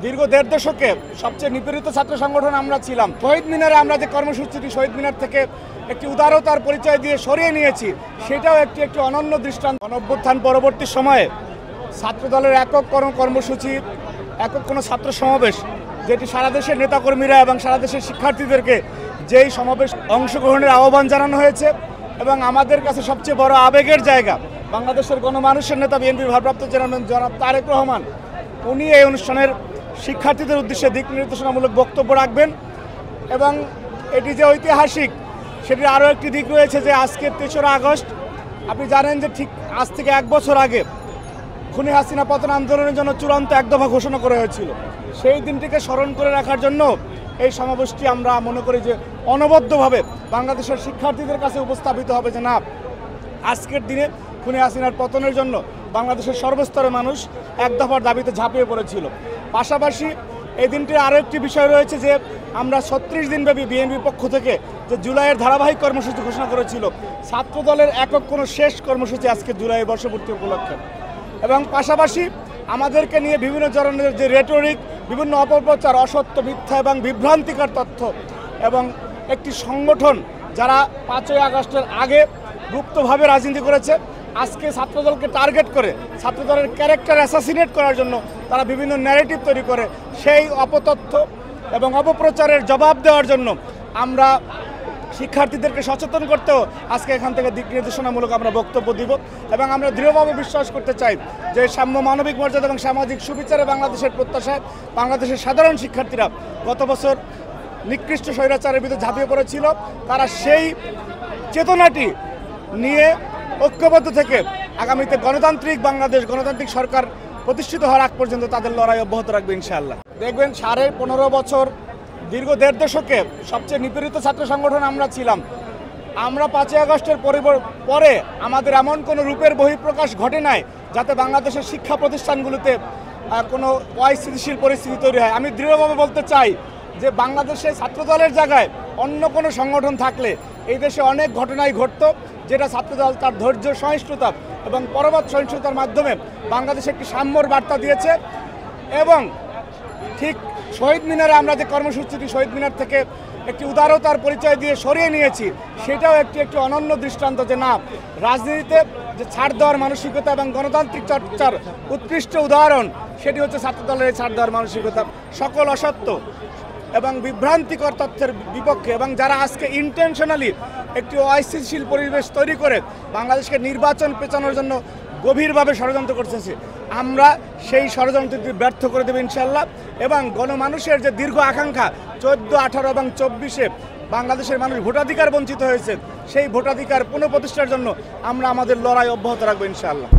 দীর্ঘ দেড় দশকে সবচেয়ে নিপীড়িত ছাত্র সংগঠন আমরা ছিলাম। শহীদ মিনারে আমরা যে কর্মসূচিটি শহীদ মিনার থেকে একটি উদারতার পরিচয় দিয়ে সরিয়ে নিয়েছি, সেটাও একটি অনন্য দৃষ্টান্ত। গণঅভ্যুত্থান পরবর্তী সময়ে ছাত্রদলের একক কর্মসূচি, একক কোনো ছাত্র সমাবেশ, যেটি সারা দেশের নেতাকর্মীরা এবং সারা দেশের শিক্ষার্থীদেরকে যেই সমাবেশ অংশগ্রহণের আহ্বান জানানো হয়েছে, এবং আমাদের কাছে সবচেয়ে বড় আবেগের জায়গা বাংলাদেশের গণমানুষের নেতা বিএনপির ভারপ্রাপ্ত চেয়ারম্যান জনাব তারেক রহমান, উনি এই অনুষ্ঠানের শিক্ষার্থীদের উদ্দেশ্যে দিক নির্দেশনামূলক বক্তব্য রাখবেন। এবং এটি যে ঐতিহাসিক, সেটির আরও একটি দিক রয়েছে যে আজকে ৩রা আগস্ট, আপনি জানেন যে ঠিক আজ থেকে ১ বছর আগে খুনি হাসিনা পতন আন্দোলনের জন্য চূড়ান্ত এক দফা ঘোষণা করা হয়েছিল। সেই দিনটিকে স্মরণ করে রাখার জন্য এই সমাবেশটি আমরা মনে করি যে অনবদ্যভাবে বাংলাদেশের শিক্ষার্থীদের কাছে উপস্থাপিত হবে যে না, আজকের দিনে খুনি হাসিনার পতনের জন্য বাংলাদেশের সর্বস্তরের মানুষ এক দফার দাবিতে ঝাঁপিয়ে পড়েছিল। পাশাপাশি এই দিনটির আরও একটি বিষয় রয়েছে যে আমরা ৩৬ দিনব্যাপী বিএনপির পক্ষ থেকে যে জুলাইয়ের ধারাবাহিক কর্মসূচি ঘোষণা করেছিল, ছাত্রদলের একক কোনো শেষ কর্মসূচি আজকে জুলাই বর্ষপূর্তি উপলক্ষে। এবং পাশাপাশি আমাদেরকে নিয়ে বিভিন্ন ধরনের যে রেটরিক, বিভিন্ন অপপ্রচার, অসত্য, মিথ্যা এবং বিভ্রান্তিকর তথ্য, এবং একটি সংগঠন যারা ৫ই আগস্টের আগে গুপ্তভাবে রাজনীতি করেছে, আজকে ছাত্রদলকে টার্গেট করে ছাত্রদলের ক্যারেক্টার অ্যাসাসিনেট করার জন্য তারা বিভিন্ন ন্যারেটিভ তৈরি করে, সেই অপতথ্য এবং অপপ্রচারের জবাব দেওয়ার জন্য আমরা শিক্ষার্থীদেরকে সচেতন করতেও আজকে এখান থেকে দিক নির্দেশনামূলক আমরা বক্তব্য দিব। এবং আমরা দৃঢ়ভাবে বিশ্বাস করতে চাই যে সাম্য, মানবিক মর্যাদা এবং সামাজিক সুবিচারে বাংলাদেশের প্রত্যাশায় বাংলাদেশের সাধারণ শিক্ষার্থীরা গত বছর নিকৃষ্ট স্বৈরাচারের বিরুদ্ধে ঝাঁপিয়ে পড়েছিল, তারা সেই চেতনাটি নিয়ে ঐক্যবদ্ধ থেকে আগামীতে গণতান্ত্রিক বাংলাদেশ, গণতান্ত্রিক সরকার প্রতিষ্ঠিত হওয়ার আগ পর্যন্ত তাদের লড়াই অব্যাহত রাখবে ইনশাআল্লাহ। দেখবেন 15.5 বছর, দীর্ঘ দেড় দশকে সবচেয়ে নিপীড়িত ছাত্র সংগঠন আমরা ছিলাম। আমরা 5ই আগস্টের পরে আমাদের এমন কোনো রূপের বহিঃপ্রকাশ ঘটে নাই যাতে বাংলাদেশের শিক্ষা প্রতিষ্ঠানগুলোতে কোনো অস্থিতিশীল পরিস্থিতি তৈরি হয়। আমি দৃঢ়ভাবে বলতে চাই যে বাংলাদেশে ছাত্রদলের জায়গায় অন্য কোনো সংগঠন থাকলে এই দেশে অনেক ঘটনাই ঘটতো, যেটা ছাত্রদল তার ধৈর্য, সহিষ্ণুতা এবং পরবর্তী সহিষ্ণুতার মাধ্যমে বাংলাদেশে একটি সাম্যর বার্তা দিয়েছে। এবং ঠিক শহীদ মিনারে আমরা যে কর্মসূচিটি শহীদ মিনার থেকে একটি উদারতার পরিচয় দিয়ে সরিয়ে নিয়েছি, সেটাও একটি অনন্য দৃষ্টান্ত যে না, রাজনীতিতে যে ছাড় দেওয়ার মানসিকতা এবং গণতান্ত্রিক চর্চার উৎকৃষ্ট উদাহরণ সেটি হচ্ছে ছাত্রদলের এই ছাড় দেওয়ার মানসিকতা। সকল অসত্য এবং বিভ্রান্তিকর তথ্যের বিপক্ষে, এবং যারা আজকে ইন্টেনশনালি একটি অস্থিতিশীল পরিবেশ তৈরি করে বাংলাদেশকে নির্বাচন পেছানোর জন্য গভীরভাবে ষড়যন্ত্র করতেছে, আমরা সেই ষড়যন্ত্রটি ব্যর্থ করে দেব ইনশাআল্লাহ। এবং গণমানুষের যে দীর্ঘ আকাঙ্ক্ষা 14, 18 এবং 24-এ বাংলাদেশের মানুষ ভোটাধিকার বঞ্চিত হয়েছে, সেই ভোটাধিকার পুনঃপ্রতিষ্ঠার জন্য আমরা আমাদের লড়াই অব্যাহত রাখবো ইনশাআল্লাহ।